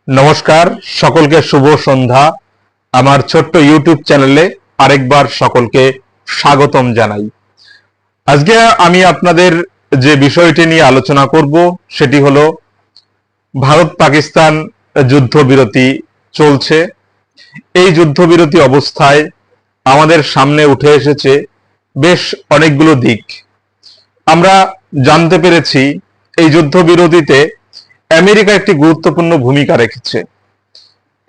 নমস্কার, সকলকে শুভ সন্ধ্যা। আমার ছোট্ট ইউটিউব চ্যানেলে আরেকবার সকলকে স্বাগতম জানাই। আজকে আমি আপনাদের যে বিষয়টি নিয়ে আলোচনা করব সেটি হলো ভারত পাকিস্তান যুদ্ধবিরতি চলছে। এই যুদ্ধবিরতি অবস্থায় আমাদের সামনে উঠে এসেছে বেশ অনেকগুলো দিক। আমরা জানতে পেরেছি এই যুদ্ধবিরতিতে আমেরিকা একটি গুরুত্বপূর্ণ ভূমিকা রেখেছে।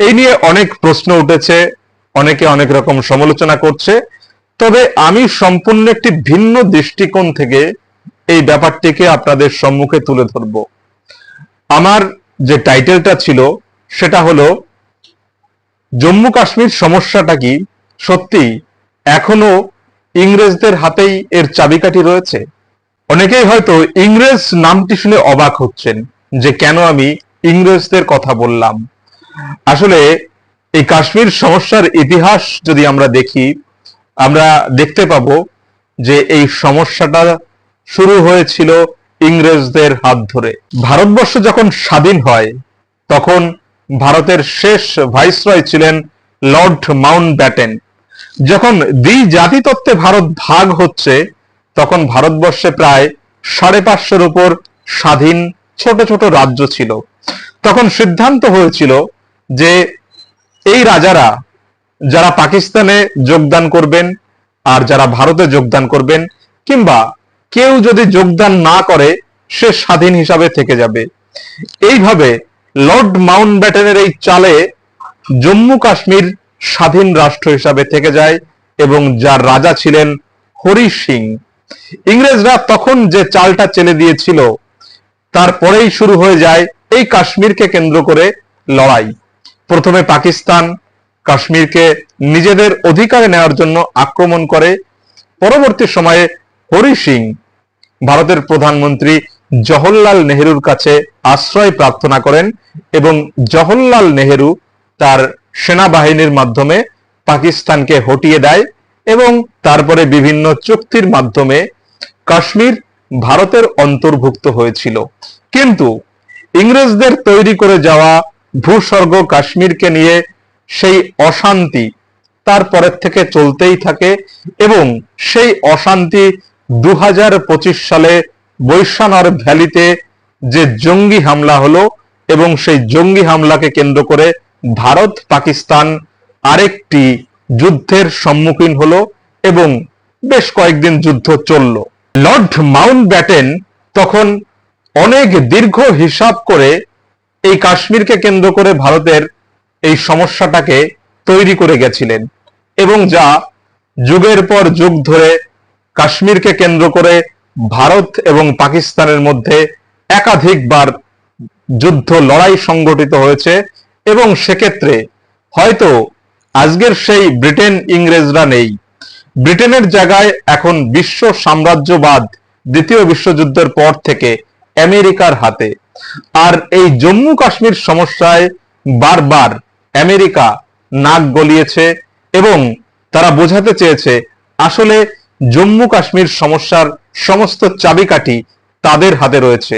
এই নিয়ে অনেক প্রশ্ন উঠেছে, অনেকে অনেক রকম সমালোচনা করছে, তবে আমি সম্পূর্ণ একটি ভিন্ন দৃষ্টিকোণ থেকে এই ব্যাপারটিকে আপনাদের সম্মুখে তুলে ধরব। আমার যে টাইটেলটা ছিল সেটা হলো জম্মু কাশ্মীর সমস্যাটা কি সত্যি এখনো ইংরেজদের হাতেই এর চাবিকাঠি রয়েছে? অনেকেই হয়তো ইংরেজ নামটি শুনে অবাক হচ্ছেন যে কেন আমি ইংরেজদের কথা বললাম। আসলে এই কাশ্মীর সমস্যার ইতিহাস যদি আমরা দেখি, আমরা দেখতে পাবো যে এই সমস্যাটা শুরু হয়েছিল ইংরেজদের হাত ধরে। ভারতবর্ষ যখন স্বাধীন হয় তখন ভারতের শেষ ভাইসরয় ছিলেন লর্ড মাউন্টব্যাটেন। যখন দ্বিজাতিতত্ত্বে ভারত ভাগ হচ্ছে তখন ভারতবর্ষে প্রায় 550-এর উপর স্বাধীন ছোট ছোট রাজ্য ছিল। তখন সিদ্ধান্ত হয়েছিল যে এই রাজারা যারা পাকিস্তানে যোগদান করবেন আর যারা ভারতে যোগদান করবেন, কিংবা কেউ যদি যোগদান না করে সে স্বাধীন হিসাবে থেকে যাবে। এইভাবে লর্ড মাউন্টব্যাটেনের এই চালে জম্মু কাশ্মীর স্বাধীন রাষ্ট্র হিসাবে থেকে যায় এবং যার রাজা ছিলেন হরি সিং। ইংরেজরা তখন যে চালটা চেলে দিয়েছিল তারপরেই শুরু হয়ে যায় এই কাশ্মীরকে কেন্দ্র করে লড়াই। প্রথমে পাকিস্তান কাশ্মীরকে নিজেদের অধিকারে নেওয়ার জন্য আক্রমণ করে। পরবর্তী সময়ে হরি সিং ভারতের প্রধানমন্ত্রী জওহরলাল নেহেরুর কাছে আশ্রয় প্রার্থনা করেন এবং জওহরলাল নেহেরু তার সেনাবাহিনীর মাধ্যমে পাকিস্তানকে হটিয়ে দেয় এবং তারপরে বিভিন্ন চুক্তির মাধ্যমে কাশ্মীর ভারতের অন্তর্ভুক্ত হয়েছিল। কিন্তু ইংরেজদের তৈরি করে যাওয়া ভূস্বর্গ কাশ্মীরকে নিয়ে সেই অশান্তি তারপরের থেকে চলতেই থাকে এবং সেই অশান্তি 2025 সালে বৈশানর ভ্যালিতে যে জঙ্গি হামলা হলো এবং সেই জঙ্গি হামলাকে কেন্দ্র করে ভারত পাকিস্তান আরেকটি যুদ্ধের সম্মুখীন হলো এবং বেশ কয়েকদিন যুদ্ধ চলল। লর্ড মাউন্টব্যাটেন তখন অনেক দীর্ঘ হিসাব করে এই কাশ্মীরকে কেন্দ্র করে ভারতের এই সমস্যাটাকে তৈরি করে গেছিলেন এবং যা যুগের পর যুগ ধরে কাশ্মীরকে কেন্দ্র করে ভারত এবং পাকিস্তানের মধ্যে একাধিকবার যুদ্ধ লড়াই সংগঠিত হয়েছে এবং সেক্ষেত্রে হয়তো আজকের সেই ব্রিটেন ইংরেজরা নেই। ব্রিটেনের জায়গায় এখন বিশ্ব সাম্রাজ্যবাদ দ্বিতীয় বিশ্বযুদ্ধের পর থেকে আমেরিকার হাতে। আর এই জম্মু কাশ্মীর সমস্যায় বারবার আমেরিকা নাক গলিয়েছে এবং তারা বোঝাতে চেয়েছে আসলে জম্মু কাশ্মীর সমস্যার সমস্ত চাবিকাঠি তাদের হাতে রয়েছে।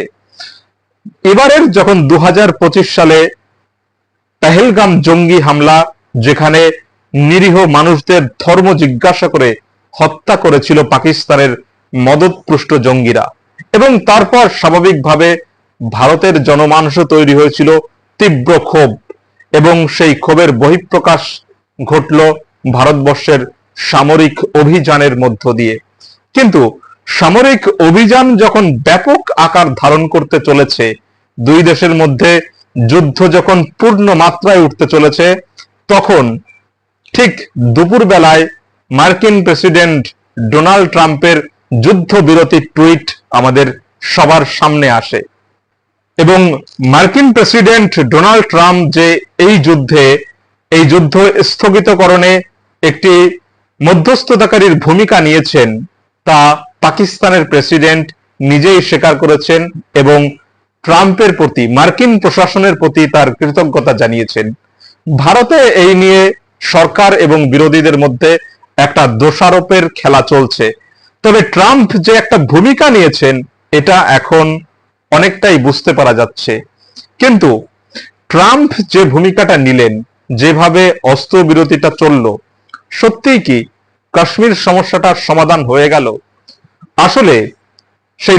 এবারের যখন 2025 সালে পেহেলগাম জঙ্গি হামলা, যেখানে নিরীহ মানুষদের ধর্ম জিজ্ঞাসা করে হত্যা করেছিল পাকিস্তানের মদতপুষ্ট জঙ্গিরা, এবং তারপর স্বাভাবিকভাবে ভারতের জনমানসও তৈরি হয়েছিল তীব্র ক্ষোভ এবং সেই ক্ষোভের বহিঃপ্রকাশ ঘটল ভারতবর্ষের সামরিক অভিযানের মধ্য দিয়ে। কিন্তু সামরিক অভিযান যখন ব্যাপক আকার ধারণ করতে চলেছে, দুই দেশের মধ্যে যুদ্ধ যখন পূর্ণ মাত্রায় উঠতে চলেছে, তখন ঠিক দুপুর বেলায় মার্কিন প্রেসিডেন্ট ডোনাল্ড ট্রাম্পের যুদ্ধবিরতির টুইট আমাদের সবার সামনে আসে এবং মার্কিন প্রেসিডেন্ট ডোনাল্ড ট্রাম্প যে এই যুদ্ধ স্থগিতকরণে একটি মধ্যস্থতাকারীর ভূমিকা নিয়েছেন তা পাকিস্তানের প্রেসিডেন্ট নিজেই স্বীকার করেছেন এবং ট্রাম্পের প্রতি, মার্কিন প্রশাসনের প্রতি তার কৃতজ্ঞতা জানিয়েছেন। ভারতে এই নিয়ে সরকার এবং বিরোধীদের মধ্যে একটা দোষারোপের খেলা চলছে, তবে ট্রাম্প যে একটা ভূমিকা নিয়েছেন এটা এখন অনেকটাই বুঝতে পারা যাচ্ছে। কিন্তু ট্রাম্প যে ভূমিকাটা নিলেন, যেভাবে অস্ত্রবিরতিটা চলল, সত্যিই কি কাশ্মীর সমস্যাটার সমাধান হয়ে গেল? আসলে সেই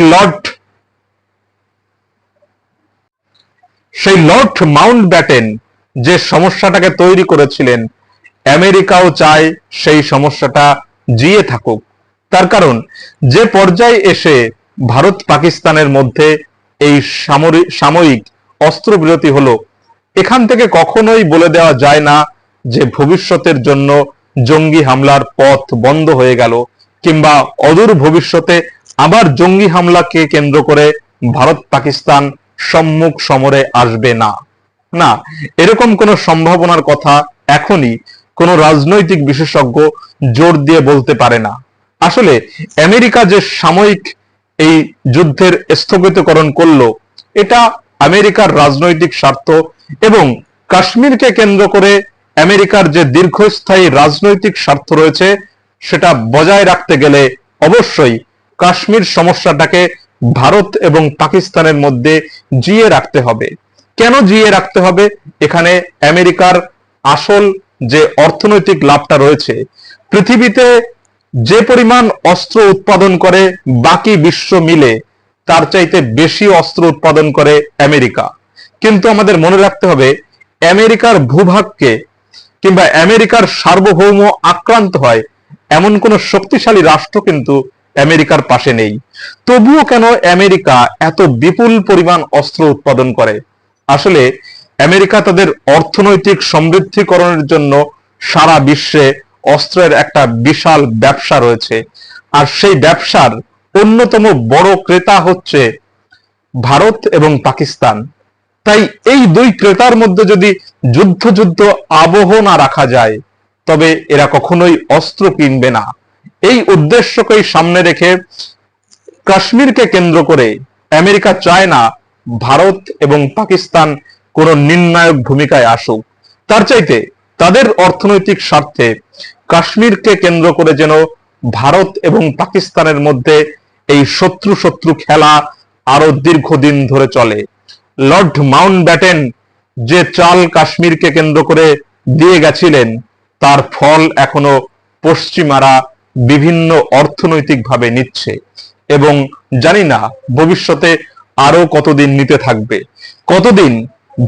লর্ড মাউন্টব্যাটেন যে সমস্যাটাকে তৈরি করেছিলেন, আমেরিকাও চায় সেই সমস্যাটা জিয়ে থাকুক। তার কারণ, যে পর্যায়ে এসে ভারত পাকিস্তানের মধ্যে এই সাময়িক অস্ত্রবিরতি হলো, এখান থেকে কখনোই বলে দেওয়া যায় না যে ভবিষ্যতের জন্য জঙ্গি হামলার পথ বন্ধ হয়ে গেল, কিংবা অদূর ভবিষ্যতে আবার জঙ্গি হামলাকে কেন্দ্র করে ভারত পাকিস্তান সম্মুখ সমরে আসবে না। না, এরকম কোনো সম্ভাবনার কথা এখনই কোনো রাজনৈতিক বিশেষজ্ঞ জোর দিয়ে বলতে পারে না। আসলে আমেরিকা যে সাময়িক এই যুদ্ধের স্থগিতকরণ করলো, এটা আমেরিকার রাজনৈতিক স্বার্থ এবং কাশ্মীরকে কেন্দ্র করে আমেরিকার যে দীর্ঘস্থায়ী রাজনৈতিক স্বার্থ রয়েছে, সেটা বজায় রাখতে গেলে অবশ্যই কাশ্মীর সমস্যাটাকে ভারত এবং পাকিস্তানের মধ্যে জিয়ে রাখতে হবে। কেন জিয়ে রাখতে হবে? এখানে আমেরিকার আসল যে অর্থনৈতিক লাভটা রয়েছে, পৃথিবীতে যে পরিমাণ অস্ত্র উৎপাদন করে বাকি বিশ্ব মিলে, তার চাইতে বেশি অস্ত্র উৎপাদন করে আমেরিকা। কিন্তু আমাদের মনে রাখতে হবে, আমেরিকার ভূভাগকে কিংবা আমেরিকার সার্বভৌম আক্রান্ত হয় এমন কোন শক্তিশালী রাষ্ট্র কিন্তু আমেরিকার পাশে নেই। তবুও কেন আমেরিকা এত বিপুল পরিমাণ অস্ত্র উৎপাদন করে? আসলে আমেরিকা তাদের অর্থনৈতিক সমৃদ্ধিকরণের জন্য সারা বিশ্বে অস্ত্রের একটা বিশাল ব্যবসা রয়েছে, আর সেই ব্যবসার অন্যতম বড় ক্রেতা হচ্ছে ভারত এবং পাকিস্তান। তাই এই দুই ক্রেতার মধ্যে যদি যুদ্ধ আবহ না রাখা যায়, তবে এরা কখনোই অস্ত্র কিনবে না। এই উদ্দেশ্যকেই সামনে রেখে কাশ্মীরকে কেন্দ্র করে আমেরিকা চায় না ভারত এবং পাকিস্তান কোন নির্ণায়ক ভূমিকায় আসুক। তার চাইতে তাদের অর্থনৈতিক স্বার্থে কাশ্মীরকে কেন্দ্র করে যেন ভারত এবং পাকিস্তানের মধ্যে এই শত্রু খেলা আরো দীর্ঘদিন ধরে চলে। লর্ড মাউন্টব্যাটেন যে চাল কাশ্মীরকে কেন্দ্র করে দিয়ে গেছিলেন, তার ফল এখনো পশ্চিমারা বিভিন্ন অর্থনৈতিকভাবে নিচ্ছে এবং জানি না ভবিষ্যতে আরো কতদিন নিতে থাকবে। কতদিন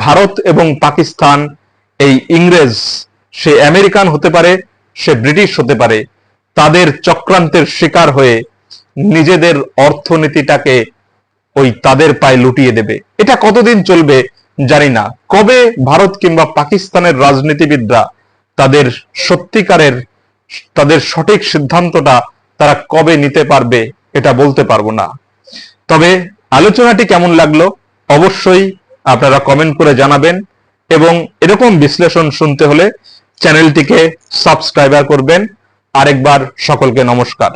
ভারত এবং পাকিস্তান, এই ইংরেজ, সে আমেরিকান হতে পারে, সে ব্রিটিশ হতে পারে, তাদের চক্রান্তের শিকার হয়ে নিজেদের অর্থনীতিটাকে ওই তাদের পায়ে লুটিয়ে দেবে। এটা কতদিন চলবে জানি না। কবে ভারত কিংবা পাকিস্তানের রাজনীতিবিদরা তাদের সত্যিকারের, তাদের সঠিক সিদ্ধান্তটা তারা কবে নিতে পারবে, এটা বলতে পারবো না। তবে আলোচনাটি কেমন লাগলো অবশ্যই আপনারা কমেন্ট করে জানাবেন, এবং এরকম বিশ্লেষণ শুনতে হলে চ্যানেলটিকে সাবস্ক্রাইব করবেন। আরেকবার সকলকে নমস্কার।